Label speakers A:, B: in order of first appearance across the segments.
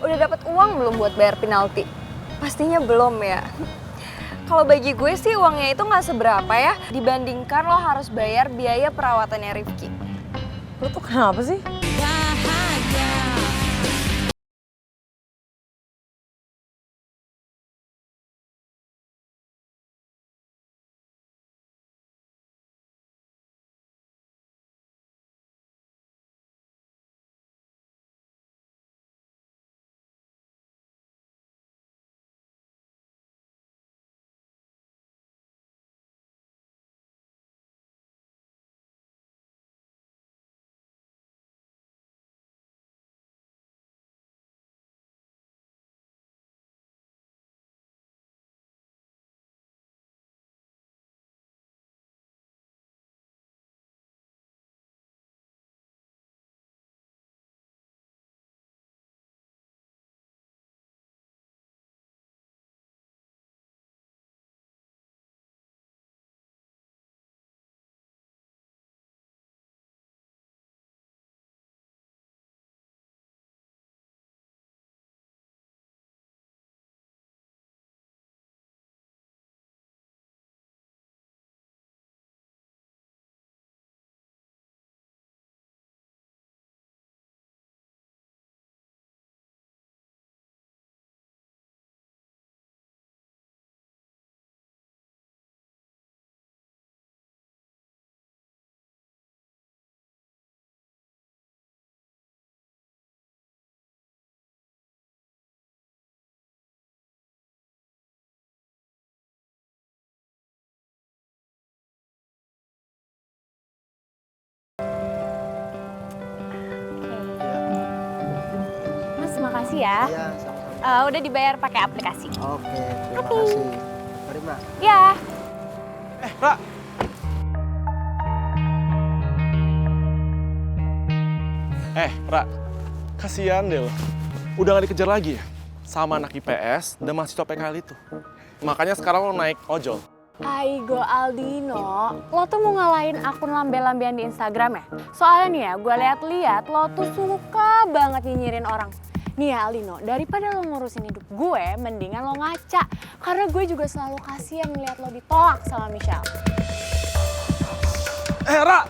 A: Udah dapat uang belum buat bayar penalti? Pastinya belum ya. Kalau bagi gue sih uangnya itu nggak seberapa ya dibandingkan lo harus bayar biaya perawatannya Rifki.
B: Lo tuh kenapa sih?
C: Mas, makasih ya.
D: Iya, sama-sama.
C: Udah dibayar pakai aplikasi.
D: Oke, terima kasih. Mari, Mbak.
C: Ya.
E: Ra. Ra. Kasihan deh lo. Udah gak dikejar lagi ya? Sama anak IPS dan mahasiswa PKL itu. Makanya sekarang lo naik ojol.
C: Aigo Aldino, lo tuh mau ngalahin akun lambe-lambean di Instagram ya? Soalnya nih ya, gue liat-liat lo tuh suka banget nyinyirin orang. Nih ya Aldino, daripada lo ngurusin hidup gue, mendingan lo ngaca. Karena gue juga selalu kasihan ngeliat lo ditolak sama Michelle.
E: Ra!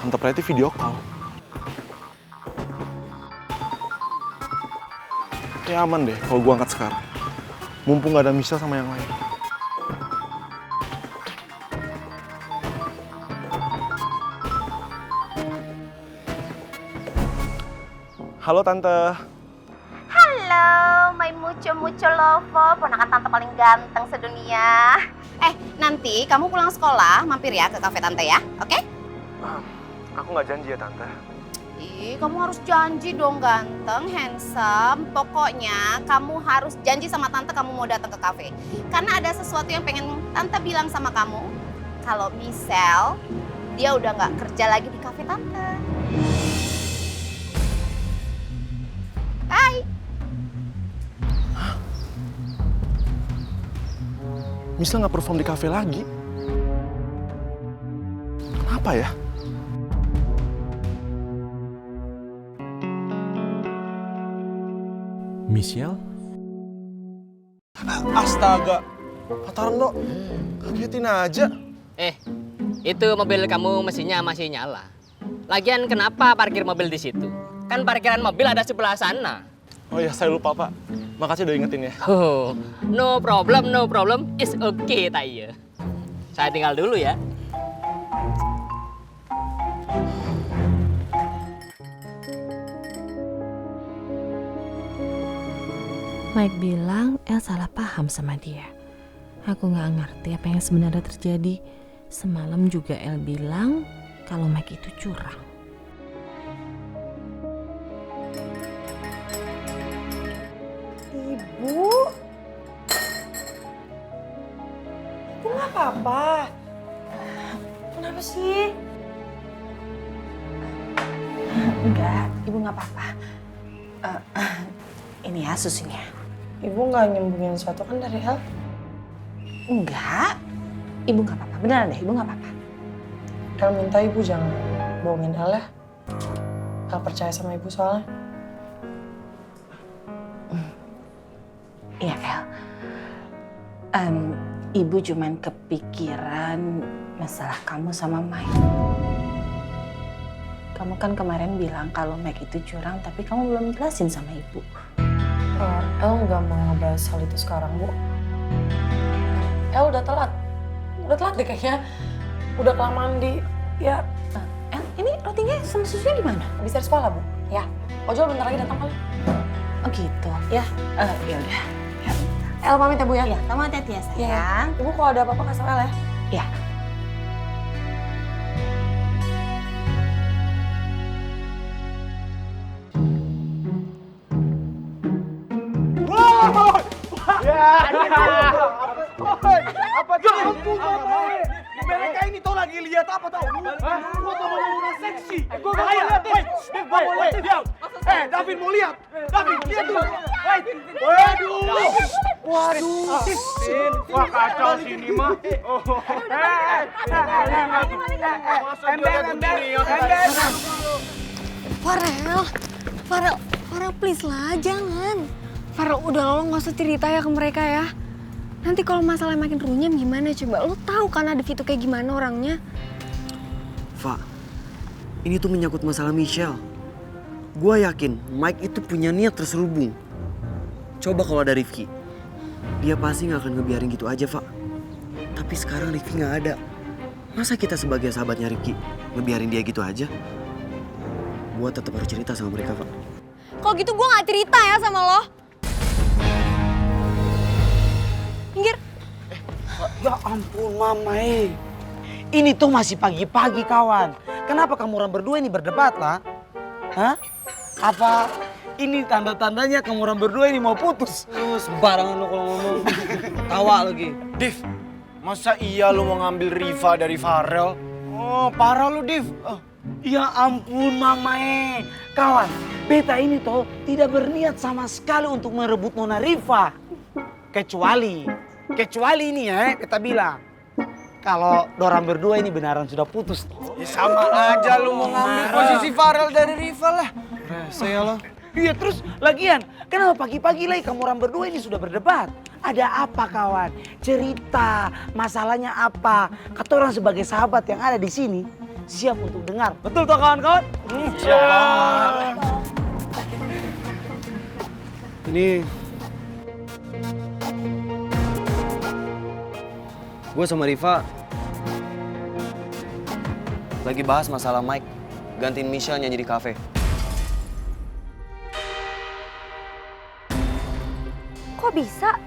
E: Tante Preti video call. Ya aman deh kalau gua angkat sekarang. Mumpung gak ada Misha sama yang lain. Halo Tante.
F: Halo, my mucho lovo, ponakan tante paling ganteng sedunia. Nanti kamu pulang sekolah, mampir ya ke kafe tante ya, oke?
E: Aku nggak janji ya Tante.
F: Ih, kamu harus janji dong ganteng, handsome. Pokoknya kamu harus janji sama tante kamu mau datang ke kafe. Karena ada sesuatu yang pengen tante bilang sama kamu. Kalau Michelle, dia udah nggak kerja lagi di kafe tante. Bye.
E: Misha nggak perform di kafe lagi. Kenapa ya?
G: Michelle?
E: Astaga, Patarno, kagetin aja.
H: Itu mobil kamu mesinnya masih nyala. Lagian kenapa parkir mobil di situ? Kan parkiran mobil ada sebelah sana.
E: Oh ya, saya lupa Pak. Makasih udah ingetin ya.
H: Oh, no problem. It's okay, Taya. Saya tinggal dulu ya.
B: Mike bilang El salah paham sama dia. Aku gak ngerti apa yang sebenarnya terjadi. Semalam juga El bilang kalau Mike itu curang.
A: Ibu? Ibu nggak apa-apa. Kenapa sih?
I: Enggak, ibu nggak apa-apa. Ini ya susunya.
G: Ibu nggak nyembunyiin sesuatu kan dari El?
I: Enggak. Ibu nggak apa-apa. Beneran deh, ibu nggak apa-apa.
G: El minta ibu jangan bohongin El ya. El percaya sama ibu soalnya.
I: Iya, El. Ibu cuman kepikiran masalah kamu sama Mike. Kamu kan kemarin bilang kalau Mike itu curang, tapi kamu belum jelasin sama ibu.
G: El nggak mau ngebahas hal itu sekarang, Bu. El udah telat. Udah telat deh kayaknya. Udah kelamaan di... Ya,
I: El, ini rotinya sama susunya gimana?
G: bisa di sekolah, Bu. Ya, ojol bentar lagi datang kali.
I: Oh gitu. Ya, ya udah.
G: El pamit ya, Bu ya?
I: Ya, kamu hati-hati ya, sayang.
G: Iya. Ibu kalau ada apa-apa kasih tau El ya.
I: Ya.
D: Apa tuh? Mereka ini tuh lagi lihat apa tau? Foto Mona seksi. Gue gak mau lihat. Diam. David mau lihat. David, lihat tuh. Waduh. Wah kacau sini mah.
A: Farel please lah, jangan. Farel udah lo nggak usah cerita ya ke mereka ya. Nanti kalau masalah makin runyam gimana coba? Lo tahu kan Adif itu kayak gimana orangnya?
J: Fa, ini tuh menyangkut masalah Michelle. Gua yakin Mike itu punya niat terselubung. Coba kalau ada Rifki, dia pasti nggak akan ngebiarin gitu aja, Fa. Tapi sekarang Rifki nggak ada. Masa kita sebagai sahabatnya Rifki ngebiarin dia gitu aja? Gua tetap harus cerita sama mereka, Fa.
A: Kalau gitu gue nggak cerita ya sama lo. Minggir.
K: Ya ampun Mama Ini tuh masih pagi-pagi kawan. Kenapa kamu orang berdua ini berdebat lah? Hah? Apa ini tanda-tandanya kamu orang berdua ini mau putus?
J: Sembarangan lo kalau ngomong. Tawa lagi.
D: Div, masa iya lu mau ngambil Riva dari Farel? Oh, parah lu Div.
K: Ya ampun Mama Kawan, beta ini tuh tidak berniat sama sekali untuk merebut Nona Riva. Kecuali ini ya, beta bilang. Kalau dorang berdua ini benaran sudah putus.
D: Ya sama aja lu mau ngambil posisi Farel dari Riva lah. Saya lo.
K: Iya terus lagian, kenapa pagi-pagi lagi kamu orang berdua ini sudah berdebat? Ada apa kawan? Cerita, masalahnya apa? Kata orang sebagai sahabat yang ada di sini, siap untuk dengar. Betul toh kawan-kawan?
D: Siap.
J: Ini gue sama Riva lagi bahas masalah Mike gantiin Michelle nyanyi di kafe.
A: Kok bisa?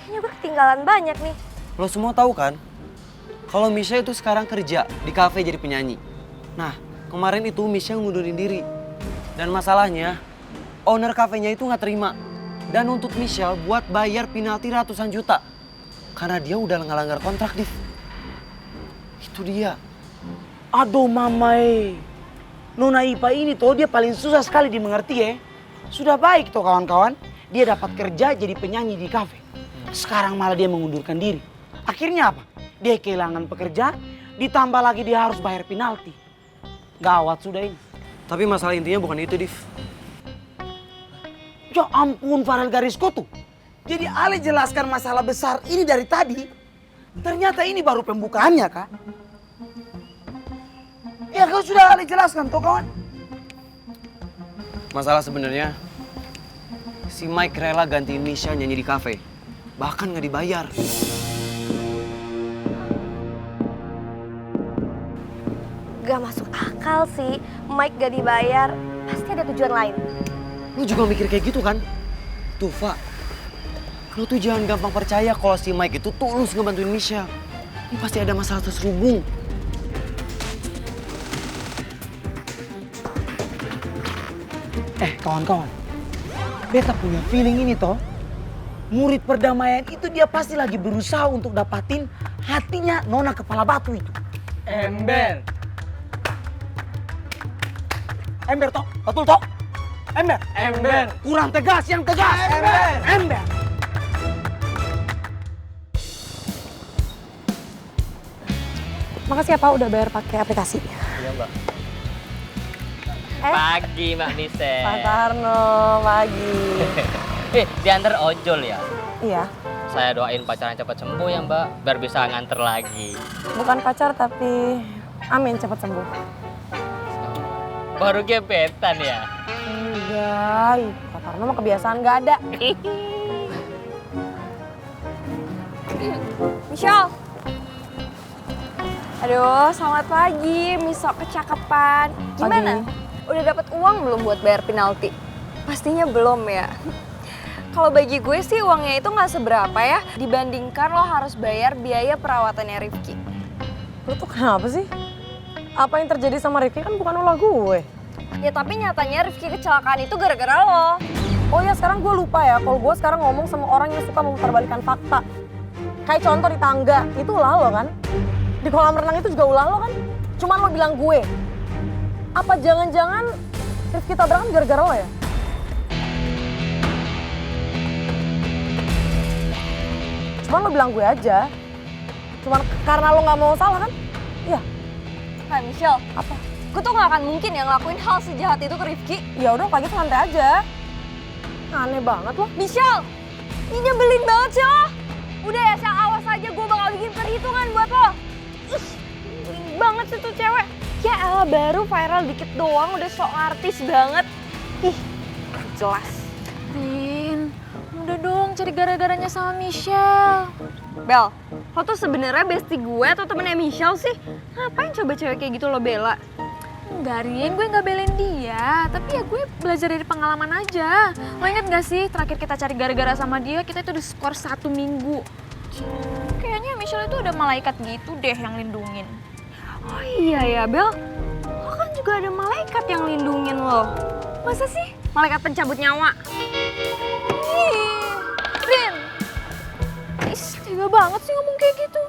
A: Kayaknya gue ketinggalan banyak nih.
J: Lo semua tahu kan kalau Michelle itu sekarang kerja di kafe jadi penyanyi. Nah, kemarin itu Michelle ngundurin diri. Dan masalahnya owner kafenya itu nggak terima dan nuntut Michelle buat bayar penalti ratusan juta. Karena dia udah ngelanggar kontrak, Div. Itu dia.
K: Aduh Mama Nona Ipa ini tuh dia paling susah sekali dimengerti ya. Sudah baik tuh kawan-kawan, dia dapat kerja jadi penyanyi di kafe. Sekarang malah dia mengundurkan diri. Akhirnya apa? Dia kehilangan pekerja, ditambah lagi dia harus bayar penalti. Gawat sudah ini.
J: Tapi masalah intinya bukan itu, Div.
K: Ya ampun Farel Garisco tuh. Jadi Ale jelaskan masalah besar ini dari tadi. Ternyata ini baru pembukaannya kak. Ya kau sudah Ale jelaskan toh kawan.
J: Masalah sebenarnya si Mike rela gantiin Michelle nyanyi di kafe. Bahkan nggak dibayar.
A: Gak masuk akal sih, Mike gak dibayar. Pasti ada tujuan lain.
J: Lu juga mikir kayak gitu kan? Tuh, Fa. Lu tuh jangan gampang percaya kalau si Mike itu tulus ngebantuin Michelle. Ini pasti ada masalah terselubung.
K: Kawan-kawan. Beta punya feeling ini toh. Murid perdamaian itu dia pasti lagi berusaha untuk dapatin hatinya Nona Kepala Batu itu.
D: Ember.
K: Ember toh, betul toh? Ember.
D: Ember.
K: Kurang tegas, yang tegas.
D: Ember.
K: Ember.
G: Makasih ya Pak udah bayar pakai aplikasi.
H: Iya Mbak. Pagi Mbak Michelle.
G: Pak Tarno, pagi.
H: Diantar ojol ya?
G: Iya,
H: Saya doain pacarnya cepat sembuh ya Mbak, biar bisa nganter lagi.
G: bukan pacar tapi amin cepat sembuh.
H: Baru gebetan ya?
G: Enggak, Pak Tarno mah kebiasaan nggak ada.
A: Michelle. Aduh, selamat pagi, Misok kecakapan. Gimana? Udah dapat uang belum buat bayar penalti? Pastinya belum ya. Kalau bagi gue sih uangnya itu nggak seberapa ya, dibandingkan lo harus bayar biaya perawatannya Rifki.
G: Lu tuh kenapa sih? Apa yang terjadi sama Rifki kan bukan ulah gue.
A: Ya tapi nyatanya Rifki kecelakaan itu gara-gara lo.
G: Oh ya sekarang gue lupa ya, kalau gue sekarang ngomong sama orang yang suka memutarbalikan fakta. Kayak contoh di tangga, itu ulah lo kan? Di kolam renang itu juga ulah lo kan? Cuman lo bilang gue. Apa jangan-jangan Rifki tabrakan gara-gara lo ya? Cuman lo bilang gue aja. Cuman karena lo gak mau salah kan? Iya.
A: Hai Michelle,
G: Apa?
A: gue tuh gak akan mungkin yang ngelakuin hal sejahat itu ke Rifki.
G: Ya udah pagi santai aja. Aneh banget lo.
A: Michelle, ini nyebelin banget sih lo. Udah ya, Sel, awas aja gue bakal bikin perhitungan buat lo. Nyebelin banget sih tuh cewek. Ya elah, baru viral dikit doang udah sok artis banget. Ih, jelas.
C: Rin, udah dong cari gara-garanya sama Michelle.
A: Bel, lo tuh sebenarnya bestie gue atau temennya Michelle sih? Ngapain coba cewek kayak gitu lo bela?
C: Enggak Rin, gue nggak belain dia. Tapi ya gue belajar dari pengalaman aja. Lo inget gak sih terakhir kita cari gara-gara sama dia, kita itu udah skor 1 minggu. Kayaknya Michelle itu udah malaikat gitu deh yang lindungin.
A: Oh iya ya, Bel. Lo kan juga ada malaikat yang lindungin lo. Masa sih? Malaikat pencabut nyawa.
C: Ih, Rin. Is, tega banget sih ngomong kayak gitu.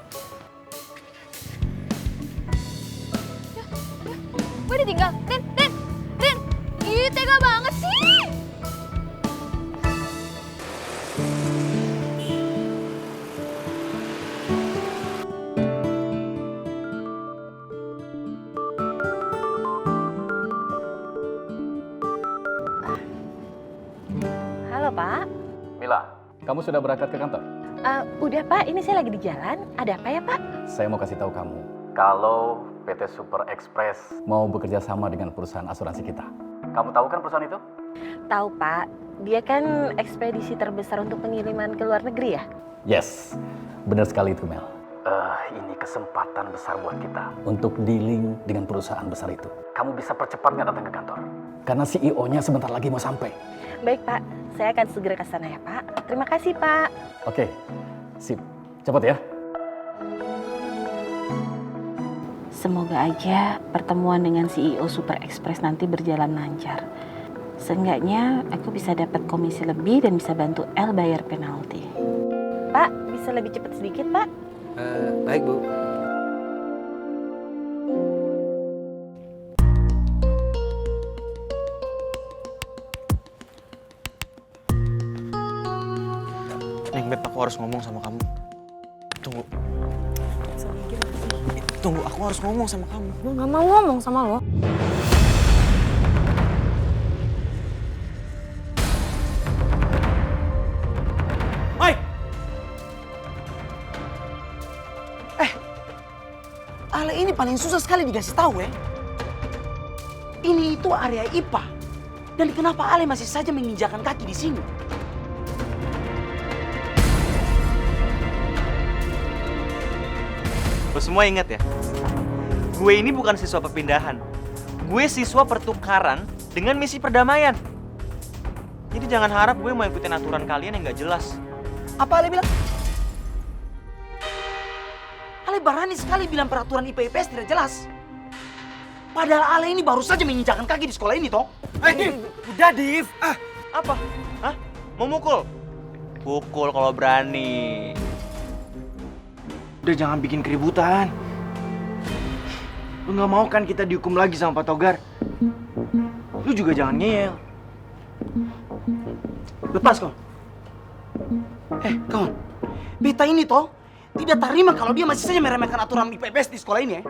C: Gue ditinggal. Rin. Ih, tega banget sih.
I: Halo Pak.
L: Mila, kamu sudah berangkat ke kantor?
I: Udah Pak, ini saya lagi di jalan. Ada apa ya Pak?
L: Saya mau kasih tahu kamu, kalau PT Super Express mau bekerja sama dengan perusahaan asuransi kita. Kamu tahu kan perusahaan itu?
I: Tahu Pak, dia kan ekspedisi terbesar untuk pengiriman ke luar negeri ya?
L: Yes, benar sekali itu Mel. Ini kesempatan besar buat kita untuk dealing dengan perusahaan besar itu. Kamu bisa percepatnya datang ke kantor, karena CEO-nya sebentar lagi mau sampai.
I: Baik Pak, saya akan segera ke sana ya Pak. Terima kasih Pak.
L: Oke, sip. Cepat ya.
I: Semoga aja pertemuan dengan CEO Super Express nanti berjalan lancar. Seenggaknya aku bisa dapat komisi lebih dan bisa bantu El bayar penalti. Pak, bisa lebih cepat sedikit Pak?
J: Baik Bu.
E: Neng Beb, aku harus ngomong sama kamu. Tunggu. Tunggu, aku harus ngomong sama kamu.
G: Gue gak mau ngomong sama lo.
K: Mike! Ale ini paling susah sekali dikasih tahu ya. Ini itu area IPA. Dan kenapa Ale masih saja menginjakan kaki di sini?
D: Lo semua ingat ya? Gue ini bukan siswa perpindahan. Gue siswa pertukaran dengan misi perdamaian. Jadi jangan harap gue mau ikutin aturan kalian yang gak jelas.
K: Apa Ale bilang? Ale berani sekali bilang peraturan IPA IPS tidak jelas. Padahal Ale ini baru saja menginjakan kaki di sekolah ini toh.
D: Udah Div. Apa? Hah? Mau mukul? Pukul kalau berani.
K: Udah jangan bikin keributan. Lu gak mau kan kita dihukum lagi sama Pak Togar? Lu juga jangan ngeyel. Lepas kawan. Kawan. Beta ini toh tidak terima kalau dia masih saja meremehkan aturan IPS di sekolah ini ya.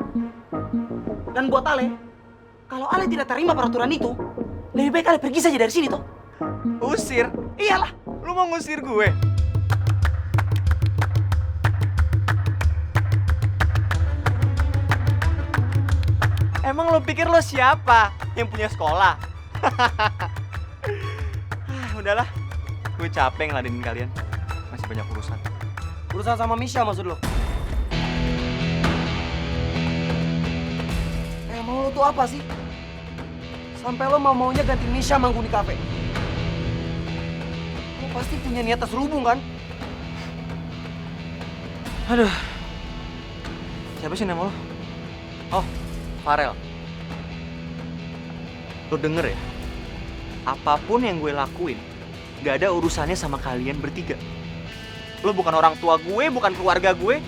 K: Dan buat Ale, kalau Ale tidak terima peraturan itu, lebih baik Ale pergi saja dari sini toh.
D: Usir?
K: Iyalah.
D: Lu mau ngusir gue? Emang lo pikir lo siapa yang punya sekolah? Udahlah, gue capek ngeladenin kalian. Masih banyak urusan.
J: Urusan sama Misha maksud lo? Mau lo tuh apa sih? Sampai lo maunya ganti Misha manggung di kafe. Lo pasti punya niat terselubung kan?
D: Aduh. Siapa sih nama lo? Oh, Farel. Lo denger ya? Apapun yang gue lakuin, gak ada urusannya sama kalian bertiga. Lo bukan orang tua gue, bukan keluarga gue.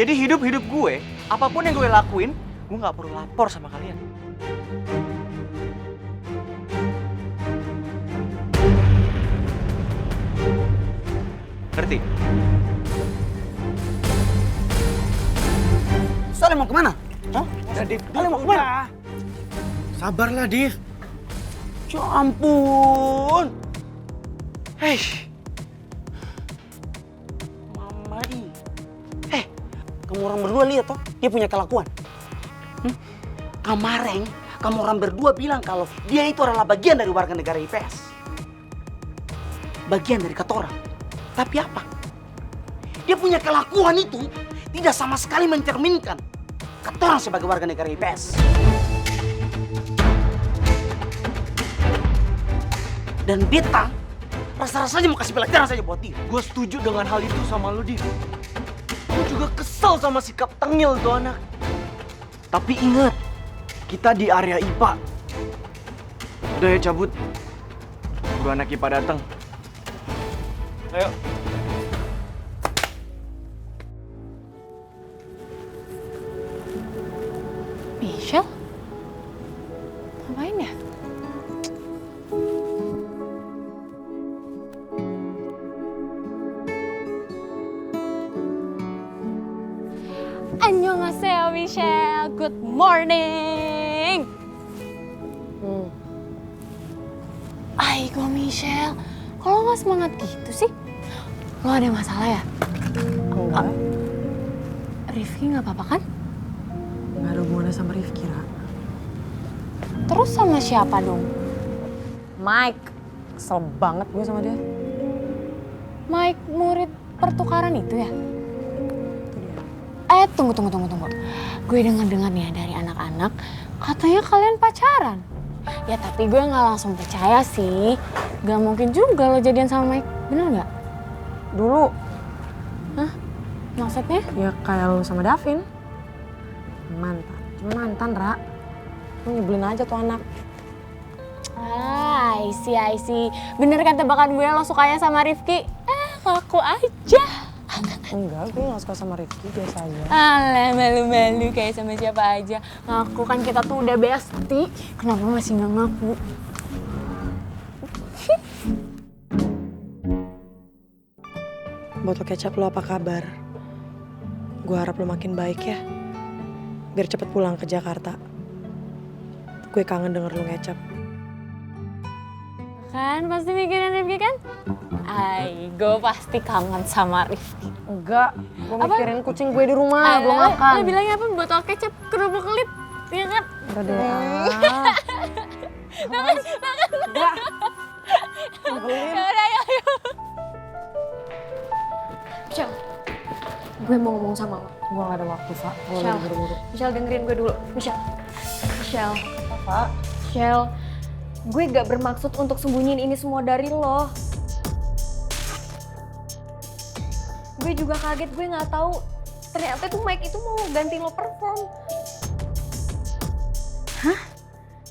D: Jadi hidup gue, apapun yang gue lakuin, gue gak perlu lapor sama kalian. Ngerti?
K: Ale mau kemana? Hah? Ale mau kemana?
J: Sabarlah, Div.
K: Ya ampun. Hei. Mama ini. Kamu orang berdua lihat toh, dia punya kelakuan. Kemarin, kamu orang berdua bilang kalau dia itu adalah bagian dari warga negara IPS. Bagian dari katorang. Tapi apa? Dia punya kelakuan itu tidak sama sekali mencerminkan katorang sebagai warga negara IPS. Dan beta rasa-rasanya mau kasih pelajaran saja buat dia.
D: Gue setuju dengan hal itu sama lo, Div. Gue juga kesel sama sikap tengil tuh anak. Tapi ingat, kita di area IPA. Udah ya cabut. Guru anak IPA datang. Ayo.
C: Michelle? Ngapain ya? Annyeonghaseyo Michelle, good morning. Aigo Michelle, kalau nggak semangat gitu sih? Lo ada masalah ya?
G: Enggak.
C: Rifki nggak apa-apa kan?
G: Nggak ada hubungannya sama Rifki, Ra.
C: Terus sama siapa dong?
G: Mike. Kesel banget gue sama dia.
C: Mike murid pertukaran itu ya? Tunggu. Gue dengar nih ya dari anak-anak, katanya kalian pacaran. Ya tapi gue nggak langsung percaya sih. Gak mungkin juga lo jadian sama Mike, bener nggak?
G: Dulu.
C: Hah? Maksudnya?
G: Ya kayak lu sama Davin. Mantan. Cuma mantan, Ra. Lu nyebelin aja tuh anak.
C: I see. Bener kan tebakan gue lo sukanya sama Rifki? Ngaku aja.
G: Enggak, gue gak suka sama Rifki, biasa aja.
C: Alah, malu-malu kayak sama siapa aja. Ngaku kan kita tuh udah bestie. Kenapa masih gak ngaku?
G: Botol kecap, lo apa kabar? Gue harap lo makin baik ya. Biar cepet pulang ke Jakarta. Gue kangen denger lo ngecap.
C: Kan pasti mikirin Rifki kan? Gue pasti kangen sama Rifki.
G: Enggak, gue mikirin kucing gue di rumah, belum makan.
C: Lo bilangnya apa? Botol kecap kerupuk kulit, iya kan?
G: Udah deh,
C: Makan.
G: Enggak.
C: Yaudah, ayo. Michelle, gue mau ngomong sama lo.
G: Gue gak ada waktu, Pak. Gue
C: Michelle.
G: lagi buru-buru.
C: Michelle, dengerin gue dulu. Michelle.
G: Apa?
A: Michelle, gue gak bermaksud untuk sembunyiin ini semua dari lo. Gue juga kaget, gue gak tahu ternyata tuh Mike itu mau ganti lo perform.
M: Hah?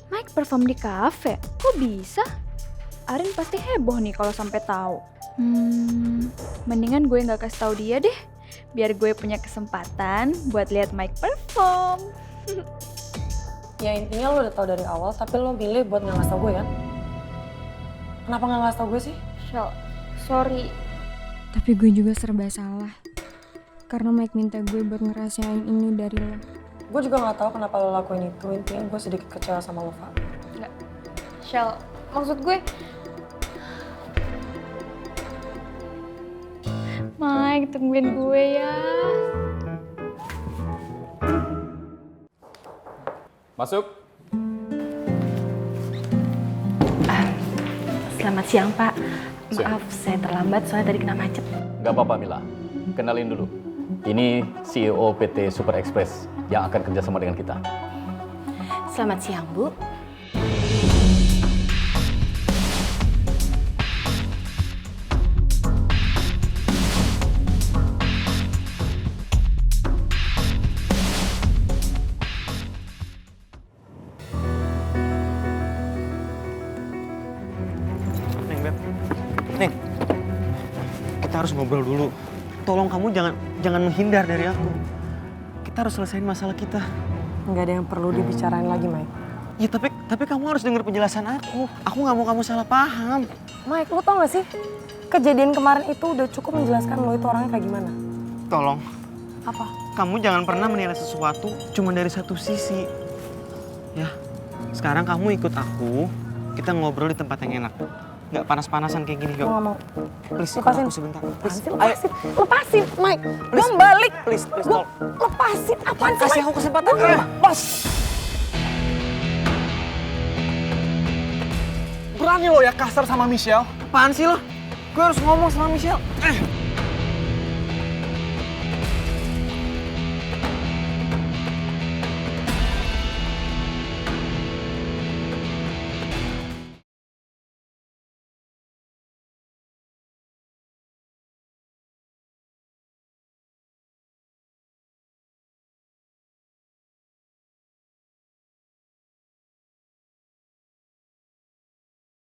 M: Mike perform di kafe? Kok bisa? Arin pasti heboh nih kalau sampai tahu. Mendingan gue nggak kasih tahu dia deh, biar gue punya kesempatan buat lihat Mike perform.
G: Ya intinya lo udah tau dari awal, tapi lo milih buat nggak ngasih tau gue kan? Kenapa nggak ngasih tau gue sih?
M: Shell, sorry. Tapi gue juga serba salah. Karena Mike minta gue buat ngerasain ini dari lo.
G: Gue juga nggak tahu kenapa lo lakuin itu. Intinya gue sedikit kecewa sama lo, Pak.
M: Enggak. Shell, maksud gue... Mike, tungguin gue ya.
L: Masuk.
I: Selamat siang, Pak.
L: Siang.
I: Maaf, saya terlambat soalnya tadi kena macet.
L: Gak apa-apa Mila, kenalin dulu. Ini CEO PT Super Express yang akan kerjasama dengan kita.
I: Selamat siang, Bu.
J: Neng, kita harus ngobrol dulu. Tolong kamu jangan menghindar dari aku. Kita harus selesaiin masalah kita.
G: Nggak ada yang perlu dibicarain lagi, Mike.
J: Ya tapi kamu harus dengar penjelasan aku. Aku nggak mau kamu salah paham.
G: Mike, lo tau gak sih? Kejadian kemarin itu udah cukup menjelaskan lo itu orangnya kayak gimana.
J: Tolong,
G: Apa?
J: kamu jangan pernah menilai sesuatu cuma dari satu sisi. Ya, sekarang kamu ikut aku. Kita ngobrol di tempat yang enak. Nggak panas-panasan kayak gini,
G: Gue
J: yuk.
G: gak mau.
J: Please,
G: Lepasin.
J: aku sebentar.
G: Lepasin, lepasin. Lepasin, Mike. Gue balik.
J: Please,
G: Gue
J: tolong.
G: lepasin. Apaan sih,
J: Kasih
G: Mike?
J: aku kesempatan.
G: Bos.
E: Berani lo ya kasar sama Michelle?
J: Apaan sih lo? Gue harus ngomong sama Michelle.